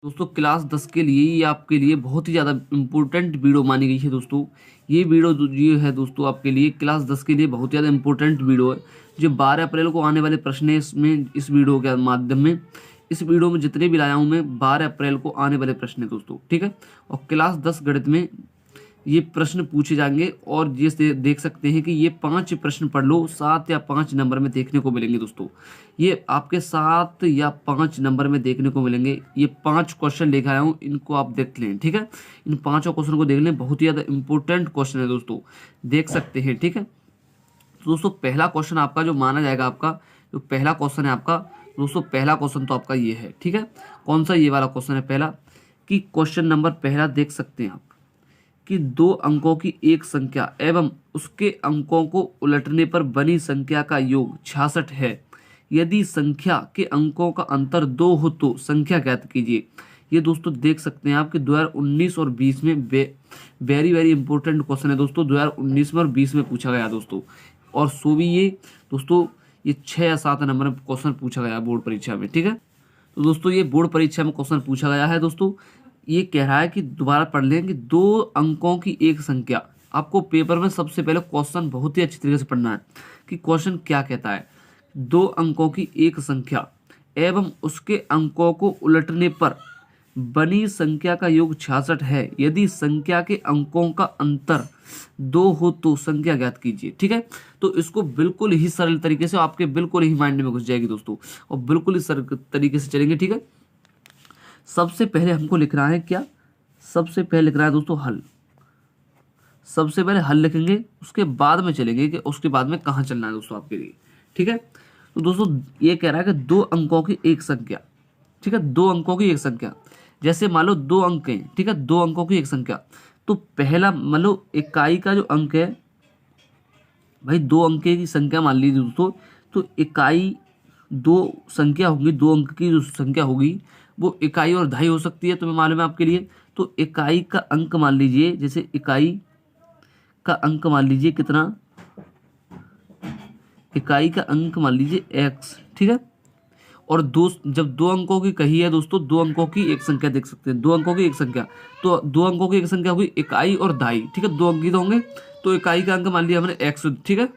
दोस्तों क्लास 10 के लिए ये आपके लिए बहुत ही ज़्यादा इम्पोर्टेंट वीडियो मानी गई है दोस्तों। ये वीडियो ये है दोस्तों आपके लिए क्लास 10 के लिए बहुत ज़्यादा इम्पोर्टेंट वीडियो है। जो 12 अप्रैल को आने वाले प्रश्न है इसमें इस वीडियो के माध्यम में इस वीडियो में जितने भी लाया हूँ मैं 12 अप्रैल को आने वाले प्रश्न है दोस्तों, ठीक है। और क्लास 10 गणित में ये प्रश्न पूछे जाएंगे और ये देख सकते हैं कि ये 5 प्रश्न पढ़ लो, 7 या 5 नंबर में देखने को मिलेंगे दोस्तों। ये आपके 7 या 5 नंबर में देखने को मिलेंगे। ये 5 क्वेश्चन लेकर आया हूँ, इनको आप देख लें, ठीक है। इन 5 क्वेश्चन को देख लें, बहुत ही ज़्यादा इंपॉर्टेंट क्वेश्चन है दोस्तों, देख सकते हैं, ठीक है। तो दोस्तों पहला क्वेश्चन आपका जो माना जाएगा, आपका जो पहला क्वेश्चन है आपका दोस्तों, पहला क्वेश्चन तो आपका ये है, ठीक है। कौन सा? ये वाला क्वेश्चन है पहला, कि क्वेश्चन नंबर पहला देख सकते हैं आप कि 2 अंकों की एक संख्या एवं उसके अंकों को उलटने पर बनी संख्या का योग 66 है। यदि संख्या के अंकों का अंतर 2 हो तो संख्या ज्ञात कीजिए। ये दोस्तों देख सकते हैं आप कि 2019 और 20 में वेरी वेरी इंपॉर्टेंट क्वेश्चन है दोस्तों। 2019 में और 20 में पूछा गया दोस्तों, और सो भी ये दोस्तों ये 6 या 7 नंबर में क्वेश्चन पूछा गया बोर्ड परीक्षा में, ठीक है। तो दोस्तों ये बोर्ड परीक्षा में क्वेश्चन पूछा गया है दोस्तों। ये कह रहा है कि दोबारा पढ़ लें कि 2 अंकों की एक संख्या। आपको पेपर में सबसे पहले क्वेश्चन बहुत ही अच्छी तरीके से पढ़ना है कि क्वेश्चन क्या कहता है। 2 अंकों की एक संख्या एवं उसके अंकों को उलटने पर बनी संख्या का योग 66 है। यदि संख्या के अंकों का अंतर 2 हो तो संख्या ज्ञात कीजिए, ठीक है। तो इसको बिल्कुल ही सरल तरीके से आपके बिल्कुल ही माइंड में घुस जाएगी दोस्तों, और बिल्कुल ही सरल तरीके से चलेंगे, ठीक है। सबसे पहले हमको लिखना है क्या? सबसे पहले लिखना है दोस्तों हल। सबसे पहले हल लिखेंगे, उसके बाद में चलेंगे कि उसके बाद में कहाँ चलना है दोस्तों आपके लिए, ठीक है। तो दोस्तों ये कह रहा है कि 2 अंकों की एक संख्या, ठीक है। 2 अंकों की एक संख्या, जैसे मान लो 2 अंक हैं, ठीक है। 2 अंकों की एक संख्या, तो पहला मान लो इकाई का जो अंक है भाई, 2 अंक की संख्या मान लीजिए दोस्तों, तो इकाई 2 संख्या होगी, 2 अंक की जो संख्या होगी वो इकाई और दहाई हो सकती है, तुम्हें मालूम है आपके लिए। तो इकाई का अंक मान लीजिए, जैसे इकाई का अंक मान लीजिए कितना, इकाई का अंक मान लीजिए x, ठीक है। और जब 2 अंकों की कही है दोस्तों, 2 अंकों की एक संख्या देख सकते हैं, 2 अंकों की एक संख्या, तो 2 अंकों की एक संख्या होगी इकाई और दहाई, ठीक है। 2 अंक ही तो होंगे, तो इकाई का अंक मान लिया हमने x, ठीक है।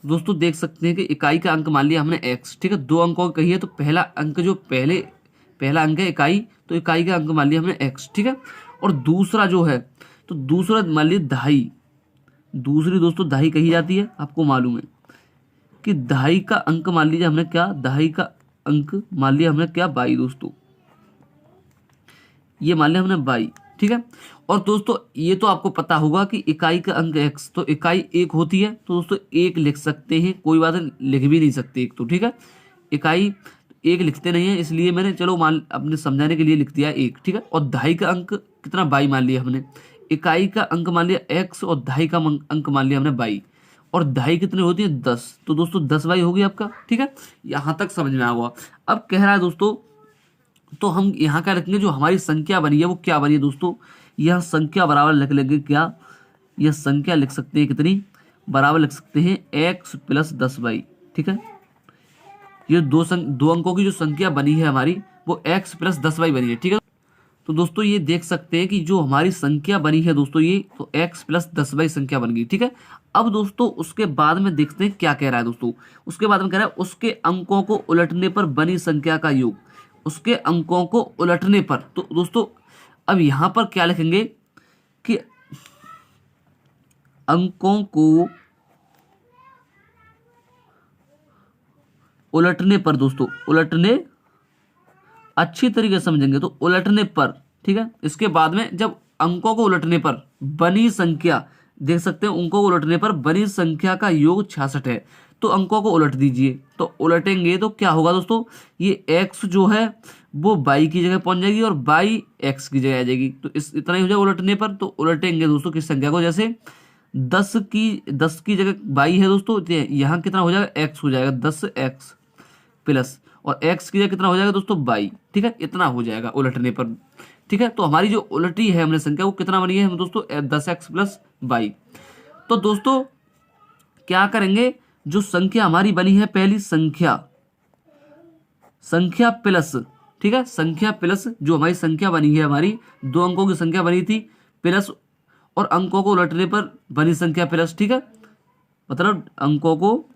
दोस्तों देख सकते हैं कि इकाई का अंक मान लिया हमने x, ठीक है। 2 अंकों की कही है, तो पहला अंक जो पहला अंक है इकाई, तो इकाई का अंक मान लिया हमने x, ठीक है। और दूसरा जो है, तो दूसरा मान लिया दहाई। दूसरी दोस्तों दहाई कही जाती है, आपको मालूम है कि दहाई का अंक मान लीजिए हमने क्या, दहाई का अंक मान लिया हमने क्या, 22 दोस्तों। ये मान लिया हमने 22, ठीक है। और दोस्तों ये तो आपको पता होगा कि इकाई का अंक x, तो इकाई 1 होती है, तो दोस्तों 1 लिख सकते हैं, कोई बात नहीं, लिख भी नहीं सकते 1 तो, ठीक है। इकाई 1 लिखते नहीं है, इसलिए मैंने चलो मान अपने समझाने के लिए लिख दिया 1, ठीक है। और दहाई का अंक कितना, 22 मान लिया हमने। इकाई का अंक मान लिया x और दहाई का अंक मान लिया हमने 22, और दहाई कितनी होती है, 10। तो दोस्तों 10 बाई होगी आपका, ठीक है। यहाँ तक समझ में आ गया। अब कह रहा है दोस्तों, तो हम यहाँ क्या रखेंगे, जो हमारी संख्या बनी है वो क्या बनी है दोस्तों, यह संख्या बराबर लिख लेंगे क्या, यह संख्या लिख सकते हैं कितनी, बराबर लिख सकते हैं x प्लस 10/, ठीक है। ये 2 अंकों की जो संख्या बनी है हमारी वो x प्लस 10/, बनी है, ठीक है। तो दोस्तों ये देख सकते हैं कि जो हमारी संख्या बनी है दोस्तों, ये तो x प्लस 10/, संख्या बन गई, ठीक है। अब दोस्तों उसके बाद में देखते हैं क्या कह रहा है दोस्तों। उसके बाद में कह रहा है उसके अंकों को उलटने पर बनी संख्या का योग। उसके अंकों को उलटने पर, तो दोस्तों अब यहां पर क्या लिखेंगे कि अंकों को उलटने पर, दोस्तों उलटने, अच्छी तरीके से समझेंगे तो उलटने पर, ठीक है। इसके बाद में जब अंकों को उलटने पर बनी संख्या, देख सकते हैं अंकों को उलटने पर बनी संख्या का योग 66 है, तो अंकों को उलट दीजिए। तो उलटेंगे तो क्या होगा दोस्तों, ये x जो है वो 22 की जगह पहुंच जाएगी और 22 x की जगह आ जाएगी। तो इतना ही हो जाएगा उलटने पर। तो उलटेंगे दोस्तों किस संख्या को, जैसे 10 की जगह 22 है दोस्तों, तो यहाँ कितना हो जाएगा, x हो जाएगा 10x प्लस, और x की जगह कितना हो जाएगा दोस्तों 22, ठीक है। इतना हो जाएगा उलटने पर, ठीक है। तो हमारी जो उलटी है हमने संख्या वो कितना बनी है हम दोस्तों, 10x प्लस 22। तो दोस्तों क्या करेंगे, जो संख्या हमारी बनी है पहली संख्या प्लस ठीक है, संख्या प्लस जो हमारी संख्या बनी है, हमारी 2 अंकों की संख्या बनी थी प्लस, और अंकों को उलटने पर बनी संख्या प्लस, ठीक है, मतलब अंकों को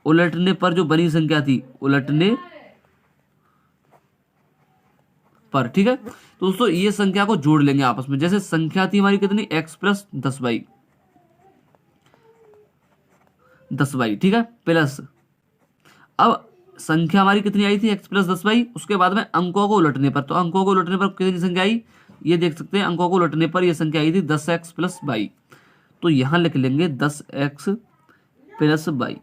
उलटने पर जो बनी संख्या थी, उलटने पर, ठीक है। तो दोस्तों ये संख्या को जोड़ लेंगे आपस में। जैसे संख्या थी हमारी कितनी, x प्लस 10y, 10y, ठीक है, प्लस अब संख्या हमारी कितनी आई थी, x प्लस 10y, उसके बाद में अंकों को उलटने पर, तो अंकों को उलटने पर कितनी संख्या आई, ये देख सकते हैं, अंकों को उलटने पर ये संख्या आई थी 10x प्लस y। तो यहां लिख लेंगे 10x प्लस y।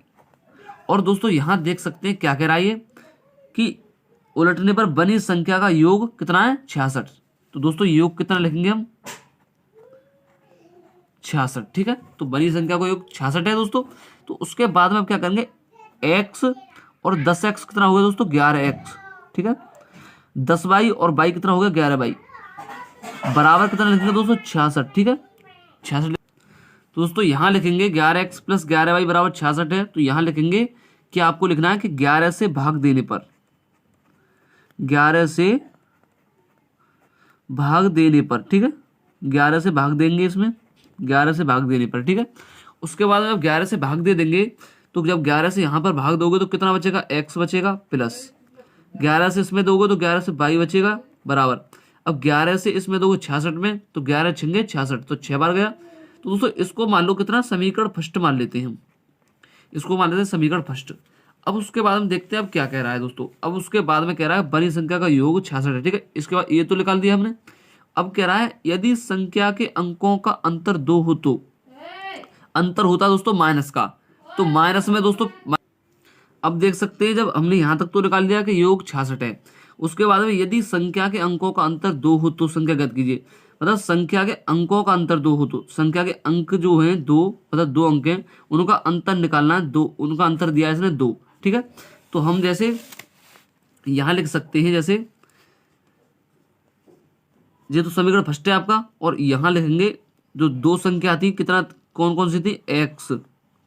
और दोस्तों यहां देख सकते हैं क्या कह रहा है ये, कि उलटने पर बनी संख्या का योग कितना है, 66। तो दोस्तों योग कितना लिखेंगे हम, 66, ठीक है। तो बनी संख्या का योग 66 है दोस्तों। तो उसके बाद में अब क्या करेंगे, x और 10x कितना हो गया दोस्तों, 11x, ठीक है। 10y और y कितना हो गया, 11y, बराबर कितना लिखेंगे दोस्तों, 66, ठीक है, 66। तो दोस्तों यहां लिखेंगे 11x प्लस 11y बराबर 66 है। तो यहां लिखेंगे कि आपको लिखना है कि 11 से भाग देने पर, 11 से भाग देने पर, ठीक है, 11 से भाग देंगे इसमें, 11 से भाग देने पर, ठीक है। उसके बाद जब 11 से भाग दे देंगे, तो जब 11 से यहाँ पर भाग दोगे तो कितना बचेगा, x बचेगा, प्लस 11 से इसमें दोगे तो 11 से y बचेगा, बराबर। अब 11 से इसमें दोगे 66 में, तो 11 छिंगे 66, तो 6 बार गया। तो दोस्तों इसको मान लो कितना, समीकरण फर्स्ट मान लेते हैं हम, इसको मान लेते हैं समीकरण फर्स्ट। अब उसके बाद हम देखते हैं अब क्या कह रहा है दोस्तों। अब उसके बाद में कह रहा है बनी संख्या का योग 66 है, ठीक है। इसके बाद ये तो निकाल दिया हमने। अब कह रहा है यदि संख्या के अंकों का अंतर 2 हो, तो अंतर होता है दोस्तों माइनस का, तो माइनस में दोस्तों, अब देख सकते हैं जब हमने यहां तक तो निकाल दिया कि योग 66 है। उसके बाद में यदि संख्या के अंकों का अंतर 2 हो तो संख्या ज्ञात कीजिए। मतलब संख्या के अंकों का अंतर 2 हो तो संख्या के अंक जो हैं 2, मतलब 2 अंक हैं, उनका अंतर निकालना है 2, उनका अंतर दिया है इसने 2, ठीक है। तो हम जैसे यहां लिख सकते हैं, जैसे ये तो समीकरण फर्स्ट है आपका, और यहां लिखेंगे जो 2 संख्या थी, कितना, कौन कौन सी थी, x,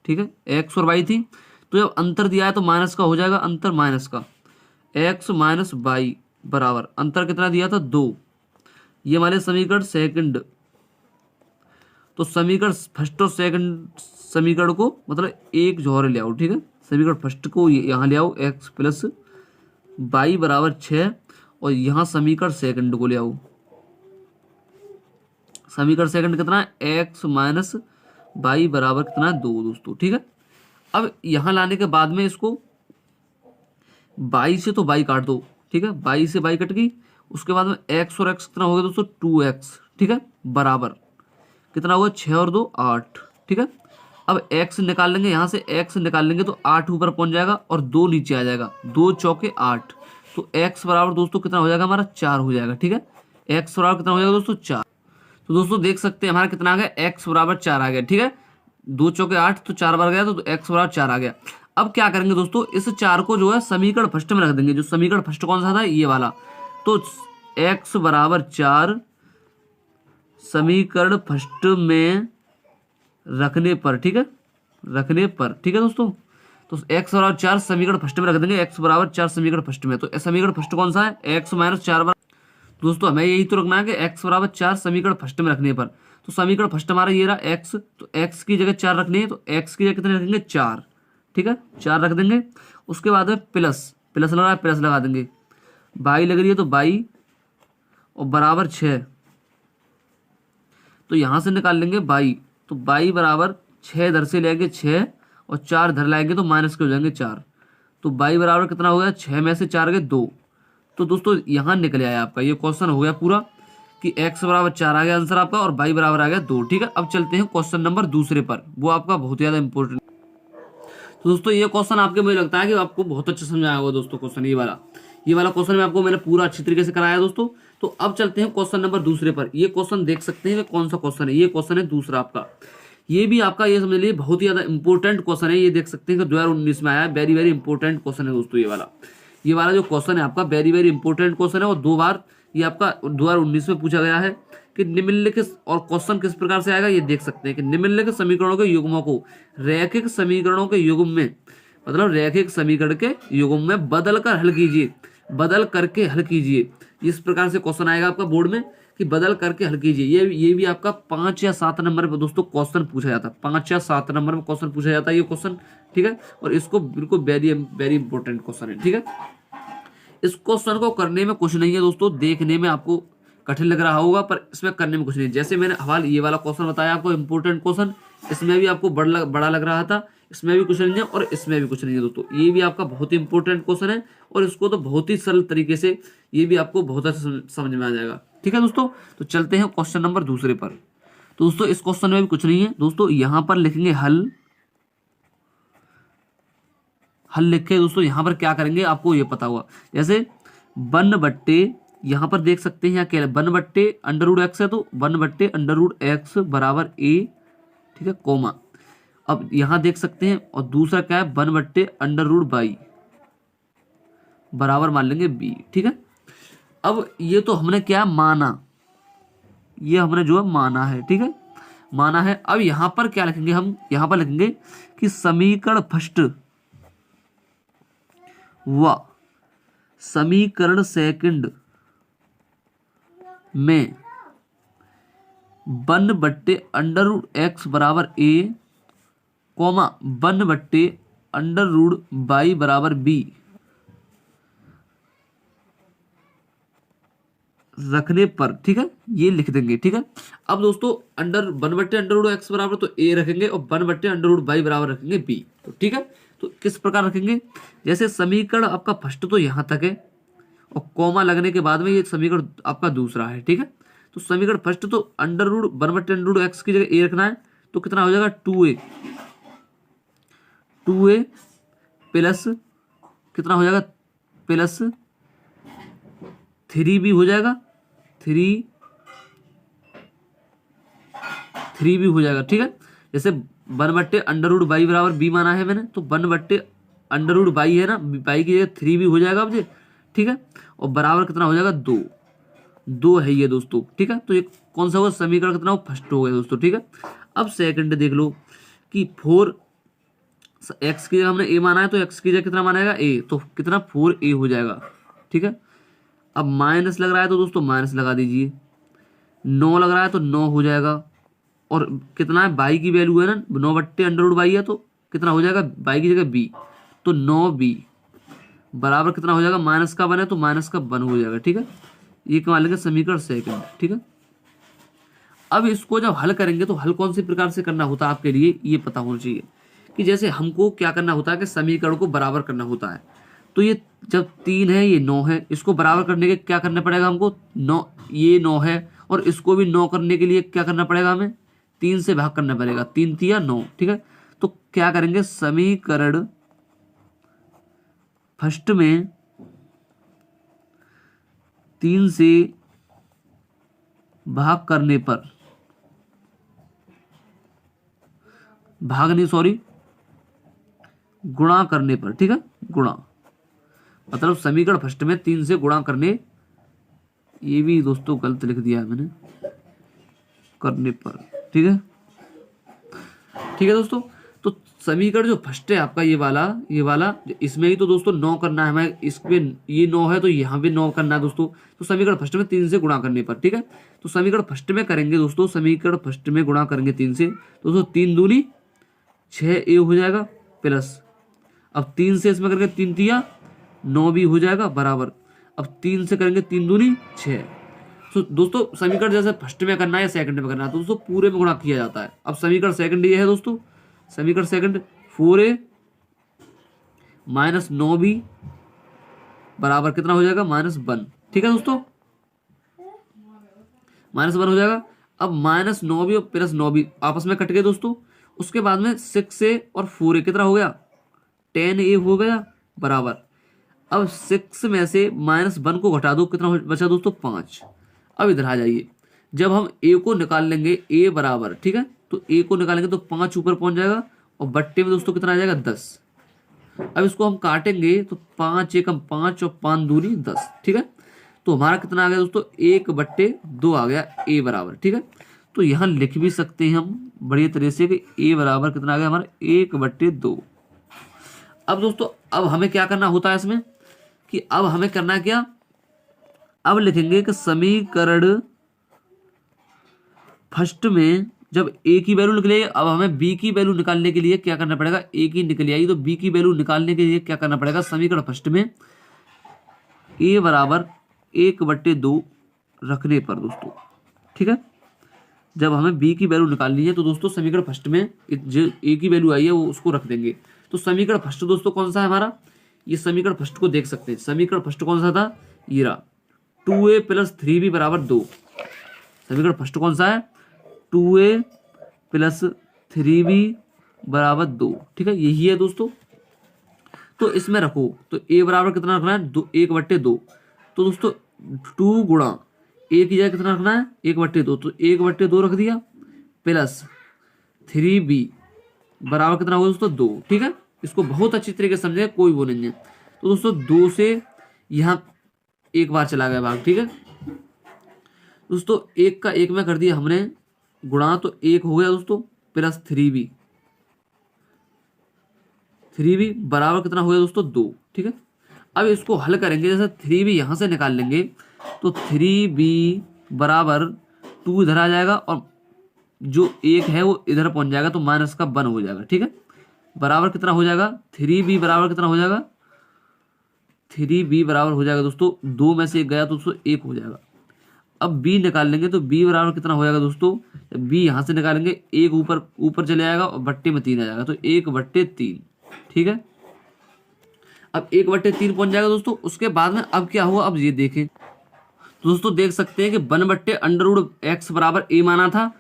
ठीक है, x और y थी। तो जब अंतर दिया है तो माइनस का हो जाएगा, अंतर माइनस का, x माइनस y बराबर अंतर कितना दिया था, 2। ये हमारे समीकरण सेकंड। तो समीकरण फर्स्ट और सेकंड समीकरण को मतलब एक जोहरे ले आओ, ठीक है। समीकरण फर्स्ट को यहाँ ले आओ, x प्लस y बराबर 6, और यहाँ समीकरण सेकंड को ले आओ। समीकरण सेकंड कितना है, x माइनस y बराबर कितना है, 2 दोस्तों, ठीक है। अब यहां लाने के बाद में इसको y से तो y काट दो, ठीक है, y से y कट गई। उसके बाद में x और x कितना हो गया दोस्तों, 2x, ठीक है, बराबर कितना होगा, 6 और 2 8, ठीक है। अब x निकाल लेंगे, यहां से x निकाल लेंगे तो 8 ऊपर पहुंच जाएगा और 2 नीचे आ जाएगा, 2 चौके 8। तो x बराबर दोस्तों कितना हो जाएगा, हमारा 4 हो जाएगा, ठीक है। x बराबर कितना हो जाएगा दोस्तों, 4। तो दोस्तों देख सकते हैं हमारा कितना आ गया, x बराबर 4 आ गया, ठीक है। 2 चौके 8, तो 4 बार गया, तो x बराबर 4 आ गया। अब क्या करेंगे दोस्तों, इस 4 को जो है समीकरण फर्स्ट में रख देंगे। जो समीकरण फर्स्ट कौन सा था, ये वाला। तो x बराबर 4 समीकरण फर्स्ट में रखने पर, ठीक है, रखने पर, ठीक है दोस्तों। तो x बराबर 4 समीकरण फर्स्ट में रख देंगे, x बराबर 4 समीकरण फर्स्ट में। तो समीकरण फर्स्ट कौन सा है, x माइनस 4। दोस्तों हमें यही तो रखना है कि x बराबर 4 समीकरण फर्स्ट में रखने पर। तो समीकरण फर्स्ट हमारा ये रहा x, तो x की जगह 4 रखनी है, तो x की जगह कितने रखेंगे, 4, ठीक है, 4 रख देंगे। उसके बाद में प्लस, प्लस लगा है, प्लस लगा देंगे, बाई लग रही है तो बाई, और बराबर 6। तो यहां से निकाल लेंगे बाई, तो बाई बराबर 6 इधर से लेंगे 6, और 4 इधर लाएंगे तो माइनस के हो जाएंगे 4। तो बाई बराबर कितना हो गया, 6 में से 4 गए 2। तो दोस्तों यहां निकल आया आपका ये क्वेश्चन हो गया पूरा, कि x बराबर 4 आ गया आंसर आपका, और y बराबर आ गया 2, ठीक है। अब चलते हैं क्वेश्चन नंबर दूसरे पर, वो आपका बहुत ज्यादा इंपॉर्टेंट। तो दोस्तों ये क्वेश्चन आपके, मुझे लगता है कि आपको बहुत अच्छा समझ आया होगा दोस्तों। क्वेश्चन ये वाला क्वेश्चन में आपको मैंने पूरा अच्छी तरीके से कराया दोस्तों। तो अब चलते हैं क्वेश्चन नंबर दूसरे पर। ये क्वेश्चन देख सकते हैं कौन सा क्वेश्चन है, ये क्वेश्चन है दूसरा आपका। ये भी आपका, ये समझ लीजिए बहुत ही ज्यादा इंपॉर्टेंट क्वेश्चन है। ये देख सकते हैं कि 2019 में आया, वेरी वेरी इंपॉर्टेंट क्वेश्चन है दोस्तों। ये वाला जो क्वेश्चन है आपका वेरी वेरी इंपॉर्टेंट क्वेश्चन है, और 2 बार ये आपका 2019 में पूछा गया है कि निम्नलिखित, और क्वेश्चन किस प्रकार से आएगा ये देख सकते हैं कि निम्नलिखित समीकरणों के युग्मों को रैखिक समीकरणों के युग्म में, मतलब रैखिक समीकरण के युग्म में बदल कर हल कीजिए। बदल करके हल कीजिए। इस प्रकार से क्वेश्चन आएगा आपका बोर्ड में कि बदल करके हल कीजिए। ये भी आपका 5 या 7 नंबर पे दोस्तों क्वेश्चन पूछा जाता है, 5 या 7 नंबर में क्वेश्चन पूछा जाता है ये क्वेश्चन, ठीक है। और इसको बिल्कुल वेरी वेरी इंपॉर्टेंट क्वेश्चन है, ठीक है। इस क्वेश्चन को करने में कुछ नहीं है दोस्तों, देखने में आपको कठिन लग रहा होगा पर इसमें करने में कुछ नहीं। जैसे मैंने हवाल ये वाला क्वेश्चन बताया आपको इंपॉर्टेंट क्वेश्चन, इसमें भी आपको बड़ा लग रहा था, इसमें भी कुछ नहीं है और इसमें भी कुछ नहीं है दोस्तों। ये भी आपका बहुत ही इंपॉर्टेंट क्वेश्चन है और इसको तो बहुत ही सरल तरीके से ये भी आपको बहुत अच्छा समझ में आ जाएगा, ठीक है दोस्तों। तो चलते हैं क्वेश्चन नंबर दूसरे पर। तो दोस्तों इस क्वेश्चन में भी कुछ नहीं है दोस्तों, यहां पर लिखेंगे हल लिख के दोस्तों यहां पर क्या करेंगे आपको ये पता हुआ। जैसे 1/, यहां पर देख सकते हैं यहाँ क्या है 1/√x है, तो 1/√x बराबर a, ठीक है, कोमा। अब यहां देख सकते हैं और दूसरा क्या है 1/√y बराबर मान लेंगे b, ठीक है। अब ये तो हमने क्या माना, ये हमने जो है माना है, ठीक है, माना है। अब यहां पर क्या लिखेंगे हम, यहां पर लिखेंगे कि समीकरण फर्स्ट व समीकरण सेकंड में 1/√x बराबर a, कोमा 1/√y बराबर b रखने पर, ठीक है, ये लिख देंगे, ठीक है। अब दोस्तों 1/√x बराबर तो a रखेंगे और 1/√y बराबर रखेंगे b, तो ठीक है। तो किस प्रकार रखेंगे, जैसे समीकरण आपका फर्स्ट तो यहां तक है और कॉमा लगने के बाद में ये समीकरण आपका दूसरा है, ठीक है। तो समीकरण फर्स्ट तो 1/√x की जगह a रखना है, तो कितना हो जाएगा 2a प्लस कितना हो जाएगा प्लस 3b हो जाएगा, 3 भी हो जाएगा, ठीक है। जैसे 1/√y बराबर b माना है मैंने, तो 1/√y है ना, y की जगह 3 भी हो जाएगा मुझे, ठीक है। और बराबर कितना हो जाएगा 2 है ये दोस्तों, ठीक है। तो ये कौन सा होगा समीकरण कितना हो फर्स्ट हो गया दोस्तों, ठीक है। अब सेकंड देख लो कि 4x की जगह हमने a माना है, तो x की जगह कितना माना a, तो कितना 4a हो जाएगा, ठीक है। अब माइनस लग रहा है तो दोस्तों माइनस लगा दीजिए, 9 लग रहा है तो 9 हो जाएगा, और कितना है y की वैल्यू है ना 9/√y है, तो कितना हो जाएगा y की जगह b, तो 9b बराबर कितना हो जाएगा माइनस का 1 है तो माइनस का 1 हो जाएगा, ठीक है। ये मान लेंगे समीकरण सेकंड, ठीक है। अब इसको जब हल करेंगे तो हल कौन सी प्रकार से करना होता है आपके लिए ये पता होना चाहिए कि जैसे हमको क्या करना होता है कि समीकरण को बराबर करना होता है। तो ये जब 3 है ये 9 है, इसको बराबर करने के क्या करना पड़ेगा हमको 9, ये 9 है और इसको भी 9 करने के लिए क्या करना पड़ेगा हमें 3 से भाग करना पड़ेगा, 3 3 9, ठीक है। तो क्या करेंगे समीकरण फर्स्ट में 3 से भाग करने पर, गुणा करने पर, ठीक है, गुणा मतलब समीकरण फर्स्ट में 3 से गुणा करने, ये भी दोस्तों गलत लिख दिया है मैंने, करने पर, ठीक है, ठीक है दोस्तों। तो समीकरण जो फर्स्ट है आपका ये वाला इसमें ही तो दोस्तों 9 करना है हमें, इसमें ये 9 है तो यहाँ पे 9 करना है दोस्तों। तो समीकरण फर्स्ट में 3 से गुणा करने पर, ठीक है। तो समीकरण फर्स्ट में करेंगे दोस्तों, समीकरण फर्स्ट में गुणा करेंगे 3 से, दोस्तों 3 दूनी 6a हो जाएगा, प्लस अब 3 से इसमें करेंगे 3 3 9 भी हो जाएगा बराबर, अब 3 से करेंगे 3 दूनी 6। तो दोस्तों समीकरण जैसे फर्स्ट में करना है या सेकंड में करना है तो दोस्तों पूरे में गुणा किया जाता है। अब समीकरण सेकंड ये है दोस्तों, समीकरण सेकंड 4a माइनस 9b बराबर कितना हो जाएगा -1, ठीक है दोस्तों, -1 हो जाएगा। अब -9b और प्लस 9b आपस में कट गए दोस्तों। उसके बाद में 6a और 4a कितना हो गया 10a हो गया बराबर। अब 6 में से -1 को घटा दो, कितना बचा दोस्तों 5। अब इधर आ जाइए, जब हम a को निकाल लेंगे a बराबर, ठीक है, तो a को निकालेंगे तो 5 ऊपर पहुंच जाएगा और बट्टे में दोस्तों कितना आ जाएगा 10। अब इसको हम काटेंगे तो 5 एकम 5 और 5 दूनी 10, ठीक है। तो हमारा कितना आ गया दोस्तों 1/2 आ गया a बराबर, ठीक है। तो यहाँ लिख भी सकते हैं हम बढ़िया तरह से कि a बराबर कितना आ गया हमारा 1/2। अब दोस्तों अब हमें क्या करना होता है इसमें कि अब हमें करना क्या, अब लिखेंगे कि समीकरण फर्स्ट में जब ए की वैल्यू निकले, अब हमें बी की वैल्यू निकालने के लिए क्या करना पड़ेगा, ए की निकल आई तो बी की वैल्यू निकालने के लिए क्या करना पड़ेगा, समीकरण फर्स्ट में ए बराबर 1/2 रखने पर दोस्तों, ठीक है। जब हमें बी की वैल्यू निकालनी है तो दोस्तों समीकरण फर्स्ट में जो ए की वैल्यू आई है वो उसको रख देंगे। तो समीकरण फर्स्ट दोस्तों कौन सा है हमारा, ये समीकरण फर्स्ट को देख सकते हैं। समीकरण फर्स्ट कौन सा था, ये रहा 2a + 3b = 2। समीकरण फर्स्ट कौन सा है, 2a + 3b = 2, ठीक है, यही है दोस्तों। तो इसमें रखो तो a बराबर कितना रखना है, 1/2। तो दोस्तों 2 गुणा ए की जगह कितना रखना है, 1/2। तो 1/2 रख दिया प्लस 3b बराबर कितना होगा दोस्तों, 2, ठीक है। इसको बहुत अच्छी तरीके से समझे, कोई वो नहीं है। तो दोस्तों 2 से यहाँ एक बार चला गया भाग, ठीक है दोस्तों। 1 का 1 में कर दिया हमने गुणा, तो 1 हो गया दोस्तों प्लस 3b बराबर कितना हो गया दोस्तों, 2, ठीक है। अब इसको हल करेंगे, जैसे 3b यहाँ से निकाल लेंगे तो 3b बराबर 2 इधर आ जाएगा और जो 1 है वो इधर पहुंच जाएगा, तो माइनस का 1 हो जाएगा, ठीक है। बराबर कितना हो जाएगा, 3b बराबर कितना हो जाएगा, 3b बराबर हो जाएगा दोस्तों 2 में से 1 गया तो दोस्तों 1 हो जाएगा। अब b निकाल लेंगे तो b बराबर कितना हो जाएगा दोस्तों, b यहाँ से निकालेंगे 1 ऊपर चले जाएगा और बट्टे में 3 आ जाएगा, तो 1/3, ठीक है। अब 1/3 पहुंच जाएगा दोस्तों। उसके बाद में अब क्या हुआ, अब ये देखें तो दोस्तों देख सकते हैं कि 1/√x बराबर a माना था,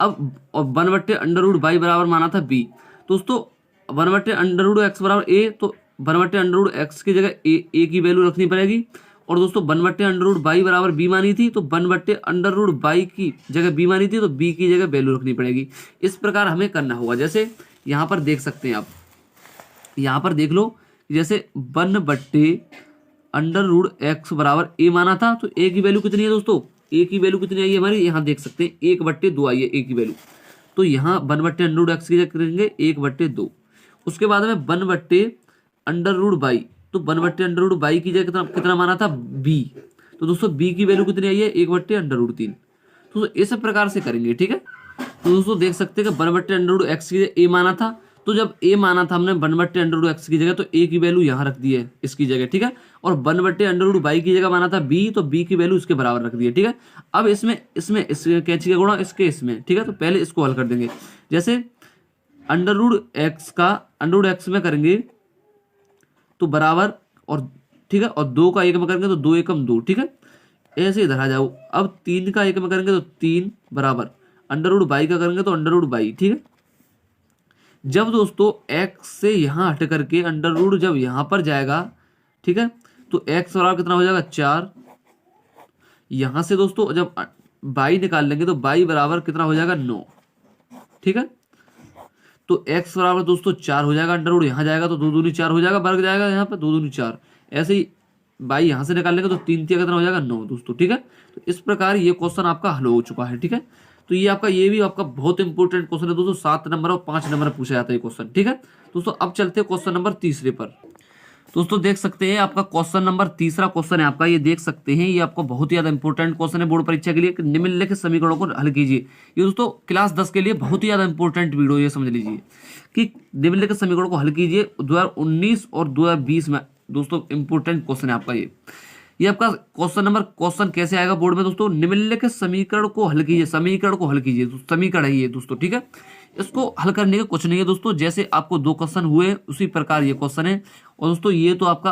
अब और 1/√y बराबर माना था b। दोस्तों 1/√x बराबर a, तो 1/√x की जगह a की वैल्यू रखनी पड़ेगी। और दोस्तों 1/√y बराबर b मानी थी, तो 1/√y की जगह b मानी थी, तो b की जगह वैल्यू रखनी पड़ेगी। इस प्रकार हमें करना होगा। जैसे यहाँ पर देख सकते हैं आप, यहाँ पर देख लो, जैसे 1/√x बराबर a माना था, तो a की वैल्यू कितनी है दोस्तों, a की वैल्यू कितनी आई है हमारी, यहाँ देख सकते हैं 1/2 आई है a की वैल्यू। तो यहाँ 1/√x की जगह करेंगे 1/2। उसके बाद में 1/√y, तो 1/√y की जगह कितना माना था, b। तो दोस्तों b की वैल्यू कितनी आई है, 1/√3। तो इस प्रकार से करेंगे, ठीक है। तो दोस्तों देख सकते हैं कि 1/√x की जगह a माना था, तो जब a माना था हमने 1/√x की जगह, तो a की वैल्यू यहाँ रख दी है इसकी जगह, ठीक है। और 1/√y की जगह माना था b, तो b की वैल्यू इसके बराबर रख दी है, ठीक है। अब इसमें इस कैंची का गुणा इसके इसमें, ठीक है। तो पहले इसको हल कर देंगे। जैसे √x का √x में करेंगे तो बराबर, और ठीक है, और 2 का 1 में करेंगे तो 2 एकम 2, ठीक है। ऐसे इधर आ जाओ। अब 3 का 1 में करेंगे तो 3 बराबर √y का करेंगे तो √y, ठीक है। जब दोस्तों x से यहाँ हट करके अंडर जब यहाँ पर जाएगा, ठीक है, तो x बराबर कितना हो जाएगा, 4। यहाँ से दोस्तों जब y निकाल लेंगे तो y बराबर कितना हो जाएगा, 9, ठीक है। तो x बराबर दोस्तों 4 हो जाएगा, अंडर यहाँ जाएगा तो 2 दूनी 4 हो जाएगा, वर्ग जाएगा यहाँ पर 2 दूनी 4। ऐसे ही y यहाँ से निकाल लेंगे तो 3 3 कितना हो जाएगा, 9 दोस्तों, ठीक है। तो इस प्रकार ये क्वेश्चन आपका हल हो चुका है, ठीक है। तो ये भी आपका बहुत इंपॉर्टेंट क्वेश्चन है दोस्तों, 7 नंबर और 5 नंबर पूछा जाता है क्वेश्चन, ठीक है दोस्तों। अब चलते हैं क्वेश्चन नंबर तीसरे पर। दोस्तों देख सकते हैं आपका क्वेश्चन नंबर तीसरा क्वेश्चन है आपका, ये देख सकते हैं, ये आपको बहुत ही ज्यादा इंपॉर्टेंट क्वेश्चन है बोर्ड परीक्षा के लिए। निम्नलिखित समीकरणों को हल कीजिए। ये दोस्तों क्लास 10 के लिए बहुत ही ज्यादा इंपॉर्टेंट वीडियो, ये समझ लीजिए कि निम्नलिखित समीकरणों को हल कीजिए। 2019 और 2020 में दोस्तों इंपॉर्टेंट क्वेश्चन है आपका ये आपका क्वेश्चन कैसे आएगा बोर्ड में दोस्तों, निम्नलिखित समीकरण को हल कीजिए। समीकरण को हल कीजिए, समीकरण है ये दोस्तों, ठीक है। इसको हल करने का कुछ नहीं है दोस्तों, जैसे आपको 2 क्वेश्चन हुए उसी प्रकार ये क्वेश्चन है। और दोस्तों ये तो आपका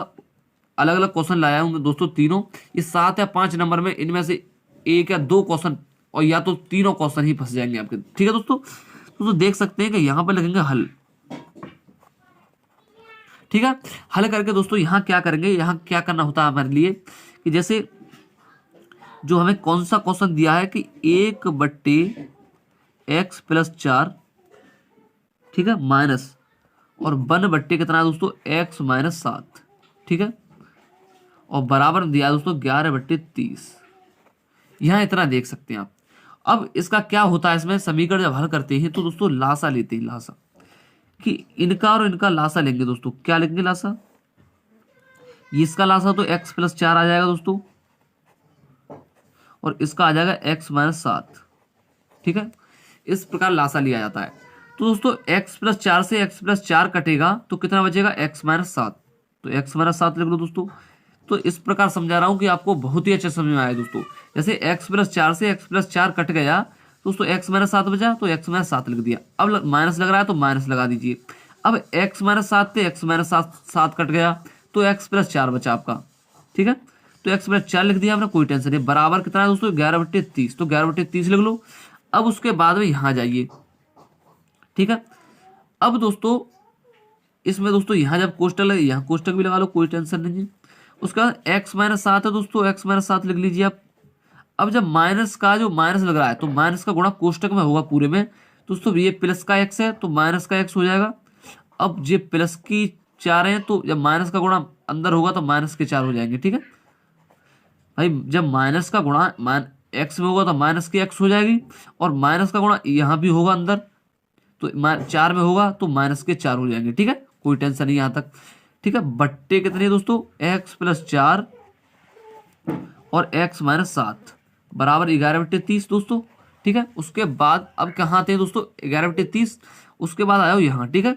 अलग अलग क्वेश्चन लाया हूँ दोस्तों तीनों, ये 7 या 5 नंबर में इनमें से 1 या 2 क्वेश्चन और या तो तीनों क्वेश्चन ही फंस जाएंगे आपके, ठीक है दोस्तों देख सकते हैं कि यहाँ पर लिखेंगे हल, ठीक है। हल करके दोस्तों यहाँ क्या करेंगे, यहाँ क्या करना होता है हमारे लिए कि जैसे जो हमें कौन सा क्वेश्चन दिया है कि 1/x + 4, ठीक है, माइनस और 1/, कितना है दोस्तों, x - 7, ठीक है। और बराबर दिया दोस्तों 11/30। यहाँ इतना देख सकते हैं आप। अब इसका क्या होता है, इसमें समीकरण जब हल करते हैं तो दोस्तों लासा लेते हैं, लासा कि इनका और इनका लासा लेंगे दोस्तों। क्या लेंगे लासा, ये इसका लासा तो x प्लस 4 आ जाएगा दोस्तों, और इसका आ जाएगा x माइनस 7। ठीक है, इस प्रकार लासा लिया जाता है। तो दोस्तों x प्लस 4 से x प्लस 4 कटेगा तो कितना बचेगा, x माइनस 7। तो x माइनस 7 लिख लो दोस्तों। तो इस प्रकार समझा रहा हूं कि आपको बहुत ही अच्छे समझ में आया दोस्तों। जैसे x प्लस 4 से x प्लस 4 कट गया दोस्तों, x माइनस 7 बचा तो x माइनस 7 लिख दिया। अब माइनस लग रहा है तो माइनस लगा दीजिए। अब x माइनस 7 से x माइनस 7 कट गया तो x प्लस 4 बचा आपका। ठीक है, तो x प्लस 4 लिख दिया आपने, कोई टेंशन नहीं। बराबर कितना है दोस्तों, 11/30। तो 11/30 लिख लो। अब उसके बाद में यहां जाइए। ठीक है, अब दोस्तों इसमें दोस्तों यहां जब कोष्टक लगे, यहाँ कोष्टक भी लगा लो, कोई टेंशन नहीं है। उसका x माइनस 7 है दोस्तों, x माइनस 7 लिख लीजिए आप। अब जब माइनस का जो माइनस लग रहा है तो माइनस का गुणा कोष्टक में होगा पूरे में दोस्तों। ये प्लस का x है तो माइनस का x हो जाएगा। अब ये प्लस की 4 है तो जब माइनस का गुणा अंदर होगा तो माइनस के 4 हो जाएंगे। ठीक है भाई, जब माइनस का गुणा एक्स में होगा तो माइनस की एक्स हो जाएगी, और माइनस का गुणा यहाँ भी होगा अंदर तो 4 में होगा तो माइनस के 4 हो जाएंगे। ठीक है, कोई टेंशन नहीं यहाँ तक। ठीक है, बट्टे कितने दोस्तों, x प्लस 4 और x माइनस 7 बराबर 11/30 दोस्तों। ठीक है, उसके बाद अब कहाँ आते हैं दोस्तों, 11/30। उसके बाद आया यहाँ। ठीक है,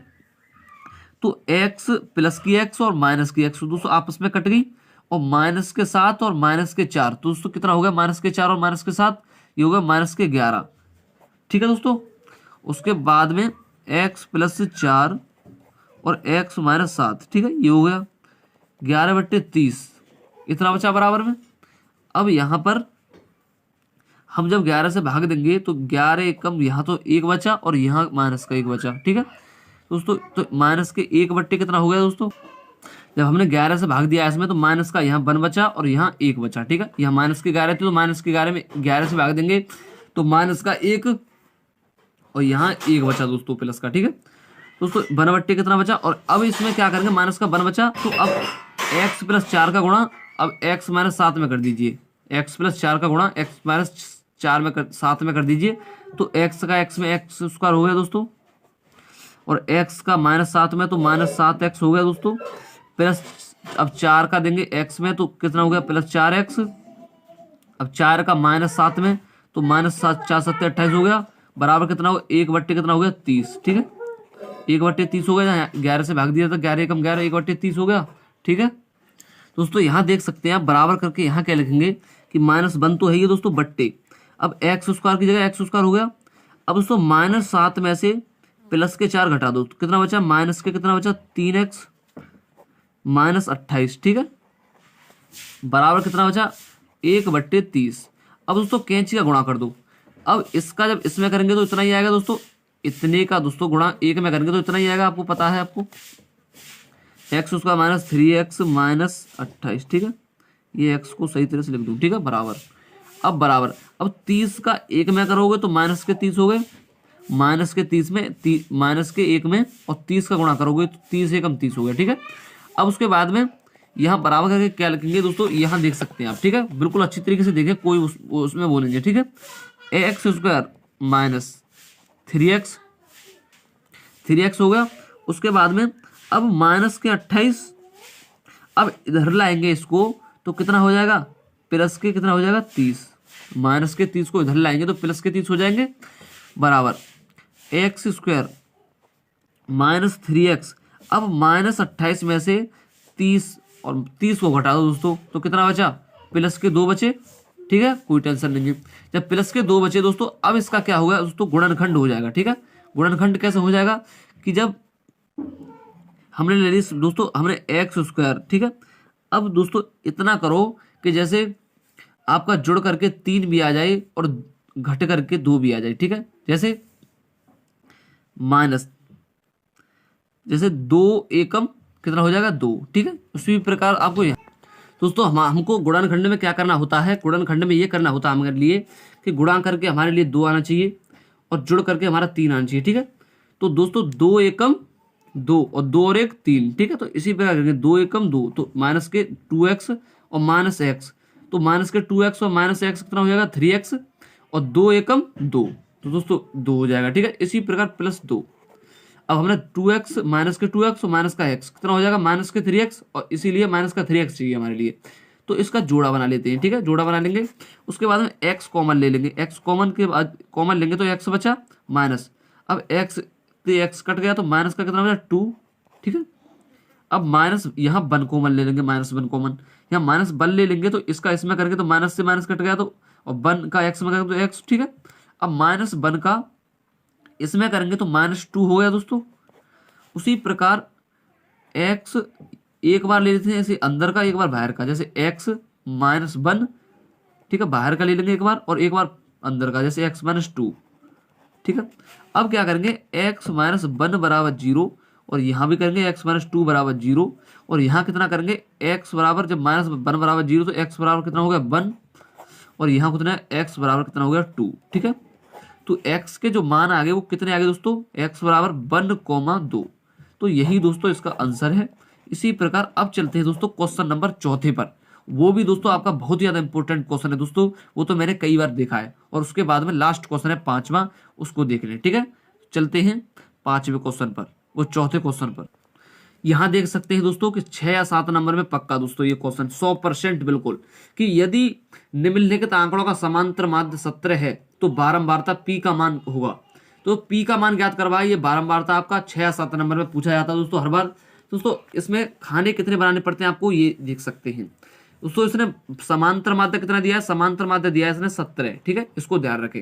तो x प्लस की x और माइनस की x दोस्तों आपस में कट गई, और माइनस के 7 और माइनस के 4 तो दोस्तों कितना हो गया, माइनस के 4 और माइनस के 7 ये हो गया माइनस के 11। ठीक है दोस्तों, उसके बाद में x प्लस 4 और x माइनस 7, ठीक है, ये हो गया 11/30। इतना बचा बराबर में। अब यहां पर हम जब 11 से भाग देंगे तो 11 एकम, यहाँ तो 1 बचा और यहाँ माइनस का 1 बचा। ठीक है दोस्तों, तो माइनस के 1 कितना हो गया दोस्तों, जब हमने 11 से भाग दिया इसमें तो माइनस का यहाँ 1 बचा और यहाँ 1 बचा। ठीक है, यहाँ माइनस के 11 थे तो माइनस के 11 में 11 से भाग देंगे तो माइनस का 1 और यहाँ 1 बचा दोस्तों प्लस का। ठीक है दोस्तों, 1/, कितना बचा, और अब इसमें क्या करेंगे, माइनस का 1 बचा तो अब x प्लस 4 का गुणा अब x माइनस 7 में कर दीजिए। x प्लस 4 का गुणा x माइनस 4 में 7 में कर दीजिए, तो x का x में x स्क्वायर हो गया दोस्तों, और x का माइनस 7 में तो माइनस 7x हो गया दोस्तों, प्लस अब 4 का देंगे x में तो कितना हो गया, प्लस 4x। अब 4 का माइनस 7 में तो माइनस 7 4 7 28 हो गया, बराबर कितना हो, 1/, कितना हो गया 30। ठीक है, 1/30 हो गया, 11 से भाग दिया था, 11 एकम 11, 1/30 हो गया। ठीक है दोस्तों, यहाँ देख सकते हैं आप, बराबर करके यहाँ क्या लिखेंगे कि -1 तो है ये दोस्तों बट्टे, अब एक्स स्क्वायर की जगह एक्स स्क्वायर हो गया। अब दोस्तों -7 में से प्लस के 4 घटा दो तो कितना बचा, माइनस के कितना बचा 3x -28। ठीक है, बराबर कितना बचा 1/30। अब दोस्तों कैंची का गुणा कर दो। अब इसका जब इसमें करेंगे तो इतना ही आएगा दोस्तों, इतने का दोस्तों गुणा 1 में करेंगे तो इतना ही आएगा, आपको पता है आपको, एक्स उसका -3x -28। ठीक है, ये x को सही तरह से लिख दूं। ठीक है, बराबर अब 30 का 1 में करोगे तो माइनस के 30 हो गए, माइनस के 30 में माइनस के 1 में और 30 का गुणा करोगे तो 30 एकम 30 हो गया। ठीक है, अब उसके बाद में यहाँ बराबर करके क्या लिखेंगे दोस्तों, यहाँ देख सकते हैं आप। ठीक है, बिल्कुल अच्छी तरीके से देखें, कोई उसमें बोलेंगे। ठीक है, एक्स स्क्वायर माइनस 3x हो गया। उसके बाद में अब माइनस के 28, अब इधर लाएंगे इसको तो कितना हो जाएगा, प्लस के कितना हो जाएगा 30, माइनस के 30 को इधर लाएंगे तो प्लस के 30 हो जाएंगे, बराबर एक्स स्क्वायर -3x। अब -28 में से 30 और 30 को घटा दो दोस्तों तो कितना बचा, प्लस के 2 बचे। ठीक है, कोई टेंशन नहीं है, जब प्लस के 2 बचे दोस्तों, अब इसका क्या होगा दोस्तों, गुणनखंड हो जाएगा। ठीक है, गुणनखंड कैसे हो जाएगा कि जब हमने ले ली दोस्तों, हमने एक्स स्क्वायर, ठीक है, अब दोस्तों इतना करो कि जैसे आपका जुड़ करके 3 भी आ जाए और घट करके 2 भी आ जाए। ठीक है, जैसे माइनस, जैसे 2 एकम कितना हो जाएगा 2। ठीक है, उसी प्रकार आपको यहाँ दोस्तों हमको गुणनखंड में क्या करना होता है, गुणनखंड में ये करना होता है हमारे लिए कि गुणा करके हमारे लिए 2 आना चाहिए और जुड़ करके हमारा 3 आना चाहिए। ठीक है, तो दोस्तों 2 एकम 2 और 2 और 1 3। ठीक है, तो इसी प्रकार करेंगे, 2 एकम 2 तो माइनस के 2x और माइनस x, तो माइनस के 2x और माइनस x कितना हो जाएगा 3x, और 2 एकम 2 तो दोस्तों 2 हो जाएगा। ठीक है, इसी प्रकार +2। अब हमने 2x माइनस के 2x और माइनस का x कितना हो जाएगा माइनस के 3x, और इसीलिए माइनस का 3x चाहिए हमारे लिए। तो इसका जोड़ा बना लेते हैं, ठीक है, जोड़ा बना लेंगे। उसके बाद में x कॉमन ले लेंगे, x कॉमन के बाद कॉमन लेंगे तो x बचा माइनस। अब x से x कट गया तो माइनस का कितना बचा 2, ठीक है। अब माइनस यहाँ 1 कॉमन ले लेंगे, माइनस 1 कॉमन, यहाँ माइनस 1 ले लेंगे तो इसका इसमें करेंगे तो माइनस से माइनस कट गया, तो और 1 का x में करेंगे तो x, ठीक है। अब माइनस 1 का इसमें करेंगे तो -2 हो गया दोस्तों। उसी प्रकार x एक बार ले लेते हैं ऐसे अंदर का, एक बार बाहर का, जैसे x -1, ठीक है, बाहर का ले लेंगे एक बार, और एक बार अंदर का, जैसे x -2, ठीक है। अब क्या करेंगे x -1 बराबर 0, और यहाँ भी करेंगे x -2 बराबर 0, और यहाँ कितना करेंगे x बराबर, जब -1 बराबर 0 तो x बराबर कितना हो गया 1, और यहाँ कितना है x बराबर कितना हो गया 2, ठीक है। तो x के जो मान आ गए वो कितने आ गए दोस्तों, x बराबर 1,2। तो यही दोस्तों इसका आंसर है। इसी प्रकार अब चलते हैं दोस्तों क्वेश्चन नंबर 4 पर। वो भी दोस्तों आपका बहुत ही ज्यादा इंपॉर्टेंट क्वेश्चन है दोस्तों, वो तो मैंने कई बार देखा है। और उसके बाद में लास्ट क्वेश्चन है 5वां, उसको देख लें, ठीक है। चलते हैं 5वें क्वेश्चन पर, वो 4थे क्वेश्चन पर। यहाँ देख सकते हैं दोस्तों कि 6 या 7 नंबर में पक्का दोस्तों ये क्वेश्चन 100% बिल्कुल, कि यदि निम्नलिखित आंकड़ों का समांतर माध्य 17 है तो बारंबारता p का मान होगा। तो p का मान ज्ञात करवाइए, ये बारंबारता आपका 6 या 7 नंबर में पूछा जाता है दोस्तों हर बार। दोस्तों इसमें खाने कितने बनाने पड़ते हैं आपको ये देख सकते हैं दोस्तों। इसने समांतर माध्य कितना दिया है, समांतर माध्य दिया है इसने 17, ठीक है, इसको ध्यान रखें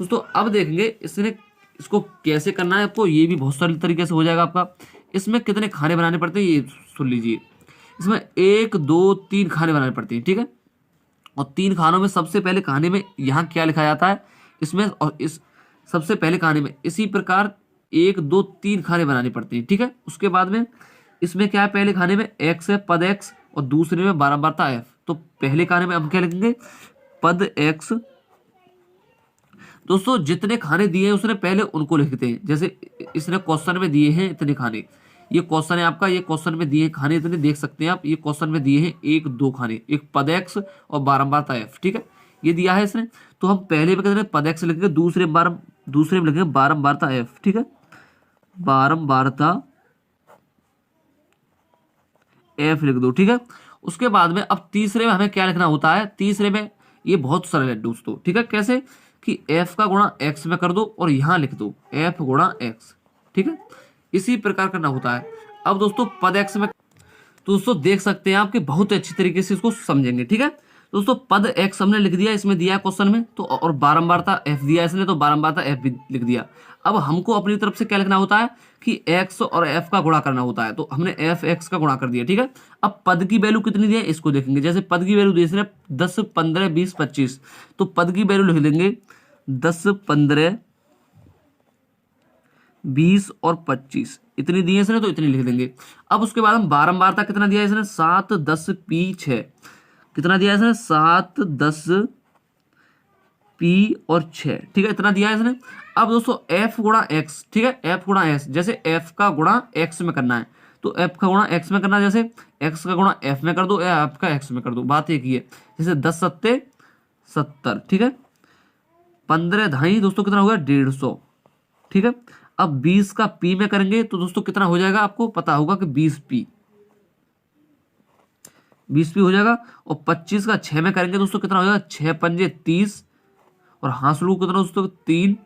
दोस्तों। अब देखेंगे इसने इसको कैसे करना है आपको, ये भी बहुत सरल तरीके से हो जाएगा आपका। इसमें कितने खाने बनाने पड़ते हैं ये सुन लीजिए। इसमें 1 2 3 खाने बनाने पड़ते हैं, ठीक है। और 3 खानों में सबसे पहले खाने में यहाँ क्या लिखा जाता है इसमें, और इस सबसे पहले खाने में इसी प्रकार 1 2 3 खाने बनाने पड़ते हैं, ठीक है। उसके बाद में इसमें क्या है, पहले खाने में x है, पद x, और दूसरे में बारंबारता f। तो पहले खाने में हम क्या लिखेंगे, पद x। दोस्तों जितने खाने दिए हैं उसने पहले उनको लिखते हैं, जैसे इसने क्वेश्चन में दिए हैं इतने खाने, ये क्वेश्चन है आपका, ये क्वेश्चन में दिए खाने इतने देख सकते हैं आप, ये क्वेश्चन में दिए हैं 1 2 खाने, एक पद x और बारंबारता f, ठीक है, ये दिया है इसने। तो हम पहले में कहते हैं पद x लिखेंगे, दूसरे में लिखेंगे बारंबारता f, ठीक है, बारंबारता f लिख दो, ठीक है। उसके बाद में अब तीसरे में हमें क्या लिखना होता है, तीसरे में ये बहुत सरल है दोस्तों, ठीक है। कैसे कि f का गुणा x में कर दो और यहां लिख दो f गुणा x, ठीक है, इसी प्रकार करना होता है। अब दोस्तों पद x में तो दोस्तों देख सकते हैं आपके बहुत अच्छी तरीके से इसको समझेंगे, ठीक है। दोस्तों पद x हमने लिख दिया, इसमें दिया है क्वेश्चन में, तो और बारंबारता f दिया है इसने, तो बारंबारता f भी लिख दिया। अब हमको अपनी तरफ से क्या लिखना होता है कि x और f का गुणा करना होता है, तो हमने f x का गुणा कर दिया, ठीक है। अब पद की वैल्यू कितनी दी है इसको देखेंगे, जैसे पद की वैल्यू दी इसने 10 15 20 25, तो पद की वैल्यू लिख देंगे 10 15 20 और 25, इतनी दी है इसने, तो इतनी लिख देंगे। अब उसके बाद हम बारंबारता कितना दिया है इसने, 7 10 p 6, कितना दिया है इसने 7 10 p और 6, ठीक है, इतना दिया है इसने। अब दोस्तों f गुणा x, ठीक है, f गुणा s, जैसे f का गुणा x में करना है तो f का गुणा x में करना है, जैसे x का गुणा f में कर दो या f का x में कर दो, बात एक ही है। जैसे 10 7 70, ठीक है, 15 ढाई दोस्तों कितना होगा 150, ठीक है। अब 20 का p में करेंगे तो दोस्तों कितना हो जाएगा, आपको पता होगा कि 20 p हो जाएगा। और 25 का 6 में करेंगे दोस्तों कितना हो जाएगा, 6 पंजे 30, और हासिल कितना दोस्तों 3,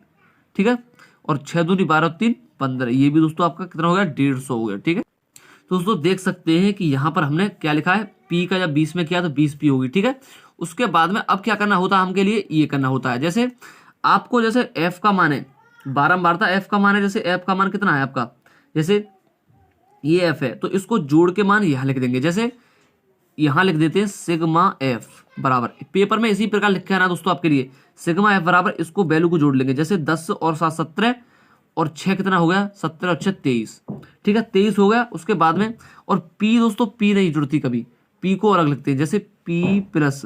ठीक है, और 6 दूनी 12 3 15, ये भी दोस्तों आपका कितना हो गया 150 हो गया, ठीक है। तो दोस्तों देख सकते हैं कि यहाँ पर हमने क्या लिखा है, p का जब 20 में किया तो 20 p होगी, ठीक है। उसके बाद में अब क्या करना होता है हमके लिए, ये करना होता है, जैसे आपको जैसे f का मान है, बारंबारता f का मान है, जैसे f का मान कितना है आपका, जैसे ये f है तो इसको जोड़ के मान यहाँ लिख देंगे, जैसे यहाँ लिख देते हैं सिग्मा f बराबर, पेपर में इसी प्रकार लिखा है ना दोस्तों आपके लिए, सिग्मा f बराबर, इसको वैल्यू को जोड़ लेंगे, जैसे 10 और 7 17 और 6 कितना हो गया 17 और 6 23, ठीक है, 23 हो गया। उसके बाद में और p दोस्तों p नहीं जुड़ती कभी, p को अलग लिखते हैं, जैसे p प्लस,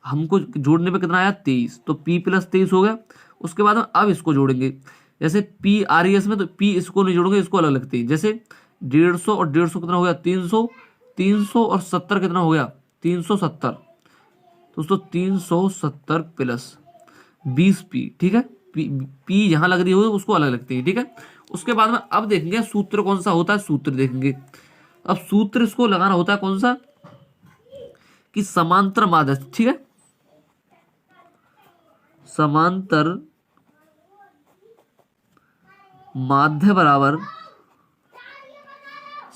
हमको जोड़ने पे कितना आया 23, तो p प्लस 23 हो गया। उसके बाद में अब इसको जोड़ेंगे, जैसे p आ रही है इसमें तो p इसको नहीं जोड़ोगे, इसको अलग लगते हैं, जैसे 150 और 150 कितना हो गया 300, 300 और 70 कितना हो गया 370, दोस्तों 370 प्लस 20 p, ठीक है, p यहाँ लग रही होगी उसको अलग लगती है, ठीक है। उसके बाद में अब देखेंगे सूत्र कौन सा होता है, सूत्र देखेंगे। अब सूत्र इसको लगाना होता है कौन सा, कि समांतर माध्य, ठीक है, समांतर माध्य बराबर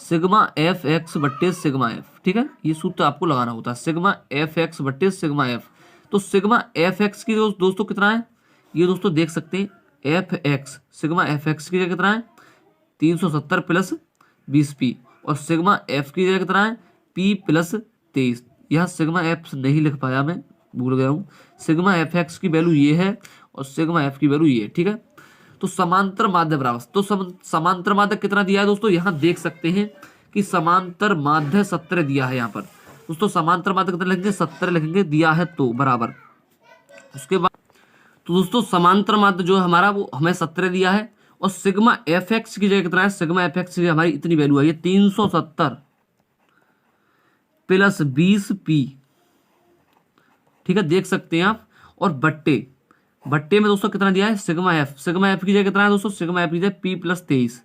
सिग्मा एफ एक्स बट्टे सिग्मा एफ, ठीक है, ये सूत्र आपको लगाना होता है, सिग्मा एफ एक्स बट्टे सिग्मा एफ। तो सिग्मा एफ एक्स की दोस्तों कितना है, ये दोस्तों देख सकते हैं, F x, sigma F x की जगह कितना है 370 प्लस 20p, और सिग्मा एफ की जगह कितना है p प्लस 23। यहाँ सिग्मा एफ नहीं लिख पाया, मैं भूल गया हूँ। सिग्मा एफ एक्स की वैल्यू ये है और सिग्मा एफ की वैल्यू ये है, ठीक है। तो समांतर माध्य बराबर, तो समांतर माध्य कितना दिया है दोस्तों, यहाँ देख सकते हैं कि समांतर माध्य 17 दिया है यहाँ पर दोस्तों। समांतर माध्य कितना लिखेंगे, 17 लिखेंगे, दिया है तो बराबर। उसके बाद तो दोस्तों समांतर माध्य जो है हमारा वो हमें 17 दिया है, और सिग्मा एफ एक्स की जगह कितना है, सिग्मा एफ एक्स की हमारी इतनी वैल्यू है, ये 370 प्लस 20p, ठीक है, देख सकते हैं आप। और बट्टे में दोस्तों कितना दिया है, सिग्मा एफ की जगह कितना है दोस्तों, सिग्मा एफ की जगह p प्लस 23,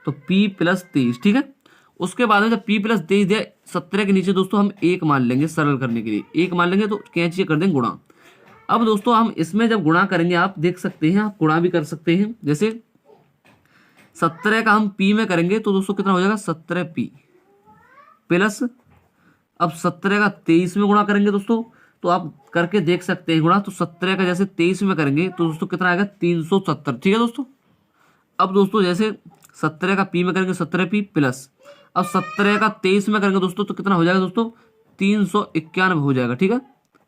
तो p प्लस 23, ठीक है। उसके बाद में जब p प्लस 23 दिया 17 के नीचे दोस्तों हम 1 मान लेंगे, सरल करने के लिए 1 मान लेंगे, तो कैंची कर देंगे गुणा। अब दोस्तों हम इसमें जब गुणा करेंगे, आप देख सकते हैं, आप गुणा भी कर सकते हैं, जैसे 17 का हम p में करेंगे तो दोस्तों कितना हो जाएगा 17p प्लस, अब 17 का 23 में गुणा करेंगे दोस्तों, तो आप करके देख सकते हैं गुणा, तो 17 का जैसे 23 में करेंगे तो दोस्तों कितना आएगा 370, ठीक है दोस्तों। अब दोस्तों जैसे 17 का p में करेंगे 17p प्लस, अब 17 का 23 में करेंगे दोस्तों तो कितना हो जाएगा दोस्तों 391 हो जाएगा, ठीक है,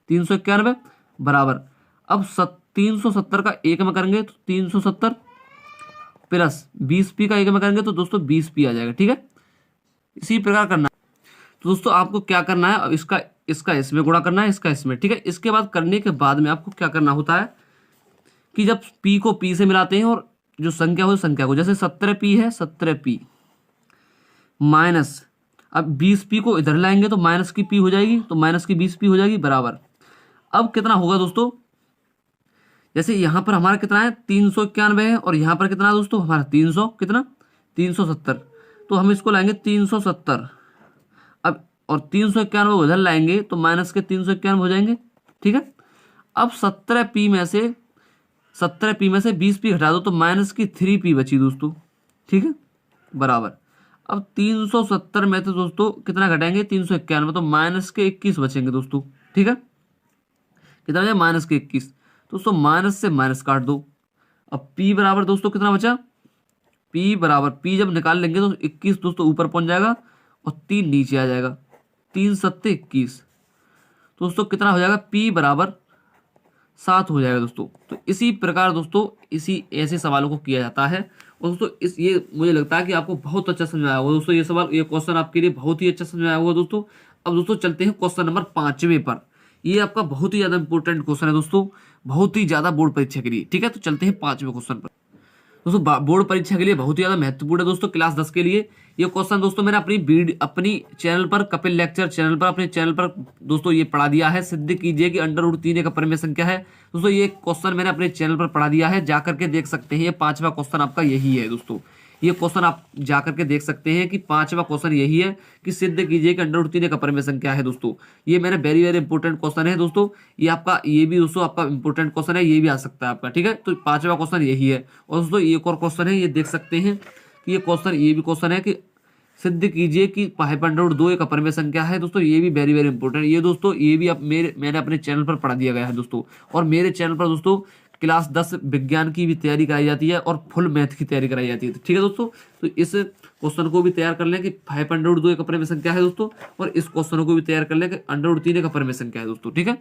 391 बराबर। अब 370 का 1 में करेंगे तो 370 प्लस 20p का 1 में करेंगे तो दोस्तों 20p आ जाएगा, ठीक है। इसी प्रकार करना है। तो दोस्तों आपको क्या करना है, अब इसका इसमें गुणा करना है, इसका इसमें, ठीक है। इसके बाद करने के बाद में आपको क्या करना होता है कि जब p को p से मिलाते हैं और जो संख्या हो संख्या को, जैसे 17p है 17p माइनस, अब 20p को इधर लाएंगे तो माइनस की p हो जाएगी, तो माइनस की 20p हो जाएगी बराबर। अब कितना होगा दोस्तों, जैसे यहां पर हमारा कितना है 391 है, और यहां पर कितना है दोस्तों हमारा 300 कितना 370, तो हम इसको लाएंगे 370, अब और 391 उधर लाएंगे तो माइनस के 391 हो जाएंगे, ठीक है। अब 17p में से 20p घटा दो तो माइनस की 3p बची दोस्तों, ठीक है, बराबर। अब 370 में तो दोस्तों कितना घटाएंगे 391, तो माइनस के 21 बचेंगे दोस्तों, ठीक है, कितना बचा माइनस के 21, दोस्तों माइनस से माइनस काट दो। अब p बराबर दोस्तों कितना बचा, p बराबर, p जब निकाल लेंगे तो 21 दोस्तों ऊपर पहुंच जाएगा और 3 नीचे आ जाएगा, 3 सत्ते 21, दोस्तों कितना हो जाएगा p बराबर 7 हो जाएगा दोस्तों। तो इसी प्रकार दोस्तों इसी ऐसे सवालों को किया जाता है। और दोस्तों ये मुझे लगता है कि आपको बहुत अच्छा समझ आया होगा दोस्तों, ये क्वेश्चन आपके लिए बहुत ही अच्छा समझ आया होगा दोस्तों। अब दोस्तों चलते हैं क्वेश्चन नंबर 5वें पर। ये आपका बहुत ही ज्यादा इंपॉर्टेंट क्वेश्चन है दोस्तों, बहुत ही ज्यादा बोर्ड परीक्षा के लिए, ठीक है। तो चलते हैं 5वें क्वेश्चन पर। दोस्तों बोर्ड परीक्षा के लिए बहुत ही ज्यादा महत्वपूर्ण है दोस्तों, क्लास 10 के लिए ये क्वेश्चन दोस्तों मैंने अपनी चैनल पर, कपिल लेक्चर चैनल पर, अपने चैनल पर दोस्तों ये पढ़ा दिया है। सिद्ध कीजिए कि √3 एक अपरिमेय संख्या है दोस्तों, ये क्वेश्चन मैंने अपने चैनल पर पढ़ा दिया है, जाकर के देख सकते हैं। ये 5वां क्वेश्चन आपका यही है दोस्तों, ये क्वेश्चन आप जाकर के देख सकते हैं कि 5वां क्वेश्चन यही है कि सिद्ध कीजिए कि √3 एक अपरिमेय संख्या है दोस्तों। ये मैंने वेरी वेरी इंपॉर्टेंट क्वेश्चन है दोस्तों, ये आपका, ये भी दोस्तों आपका इंपॉर्टेंट क्वेश्चन है, ये भी आ सकता है आपका, ठीक है। तो 5वां क्वेश्चन यही है। और दोस्तों एक और क्वेश्चन है, ये देख सकते हैं कि ये क्वेश्चन, ये भी क्वेश्चन है कि सिद्ध कीजिए कि √2 एक अपरिमेय संख्या है दोस्तों, ये भी वेरी वेरी इंपॉर्टेंट। ये दोस्तों ये भी आप मैंने अपने चैनल पर पढ़ा दिया गया है दोस्तों, और मेरे चैनल पर दोस्तों क्लास 10 विज्ञान की भी तैयारी कराई जाती है और फुल मैथ की तैयारी कराई जाती है, ठीक है दोस्तों। तो इस क्वेश्चन को भी तैयार कर लें कि 5√2 एक अपरिमेय संख्या है दोस्तों, और इस क्वेश्चन को भी तैयार कर लें कि √3 एक अपरिमेय संख्या है दोस्तों, ठीक है।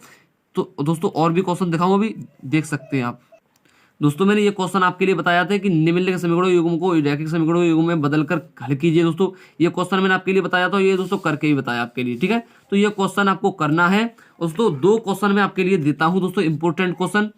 तो दोस्तों और भी क्वेश्चन दिखाऊंगा, भी देख सकते हैं आप दोस्तों। मैंने ये क्वेश्चन आपके लिए बताया था कि निम्नलिखित समीकरणों युग्म को रैखिक समीकरणों युग्म में बदलकर हल कीजिए दोस्तों। ये क्वेश्चन मैंने आपके लिए बताया था, ये दोस्तों करके ही बताया आपके लिए, ठीक है। तो ये क्वेश्चन आपको करना है दोस्तों। 2 क्वेश्चन मैं आपके लिए देता हूं दोस्तों, इंपॉर्टेंट क्वेश्चन।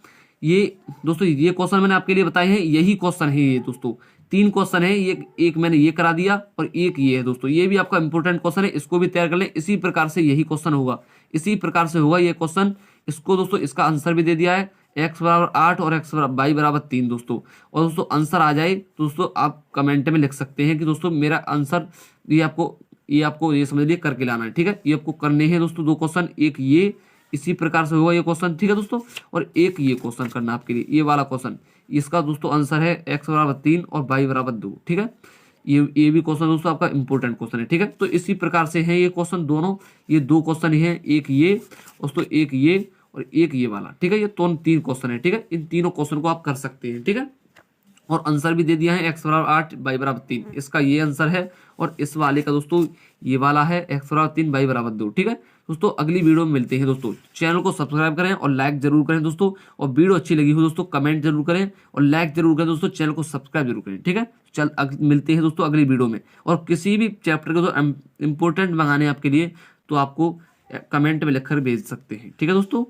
ये दोस्तों ये क्वेश्चन मैंने आपके लिए बताए हैं, यही क्वेश्चन है ये दोस्तों। 3 क्वेश्चन है, ये एक मैंने ये करा दिया और एक ये है दोस्तों, ये भी आपका इंपॉर्टेंट क्वेश्चन है, इसको भी तैयार कर लें। इसी प्रकार से यही क्वेश्चन होगा, इसी प्रकार से होगा ये क्वेश्चन। इसको दोस्तों इसका आंसर भी दे दिया है, x बराबर 8 और x बराबर y बराबर 3 दोस्तों। और दोस्तों आंसर आ जाए तो दोस्तों आप कमेंट में लिख सकते हैं कि दोस्तों मेरा आंसर ये आपको ये समझ लिए करके लाना है, ठीक है। ये आपको करने हैं दोस्तों 2 क्वेश्चन, एक ये इसी प्रकार से होगा ये क्वेश्चन, ठीक है दोस्तों, और एक ये क्वेश्चन करना आपके लिए, ये वाला क्वेश्चन। इसका दोस्तों आंसर है x बराबर 3 और y बराबर 2, ठीक है। ये भी क्वेश्चन दोस्तों आपका इंपॉर्टेंट क्वेश्चन है, ठीक है। तो इसी प्रकार से है ये क्वेश्चन दोनों, ये 2 क्वेश्चन ही हैं, एक ये दोस्तों, एक ये और एक ये वाला, ठीक है। ये 3 क्वेश्चन है, ठीक है। इन तीनों क्वेश्चन को आप कर सकते हैं, ठीक है। और आंसर भी दे दिया है x बराबर 8 y बराबर 3, इसका ये आंसर है। और इस वाले का दोस्तों ये वाला है x बराबर 3 y बराबर 2, ठीक है दोस्तों। अगली वीडियो में मिलते हैं दोस्तों। चैनल को सब्सक्राइब करें और लाइक जरूर करें दोस्तों। और वीडियो अच्छी लगी हो दोस्तों कमेंट जरूर करें और लाइक जरूर करें दोस्तों। चैनल को सब्सक्राइब जरूर करें, ठीक है। मिलते हैं दोस्तों अगली वीडियो में। और किसी भी चैप्टर के तो इंपॉर्टेंट मंगाने आपके लिए तो आपको कमेंट में लिखकर भेज सकते हैं, ठीक है दोस्तों।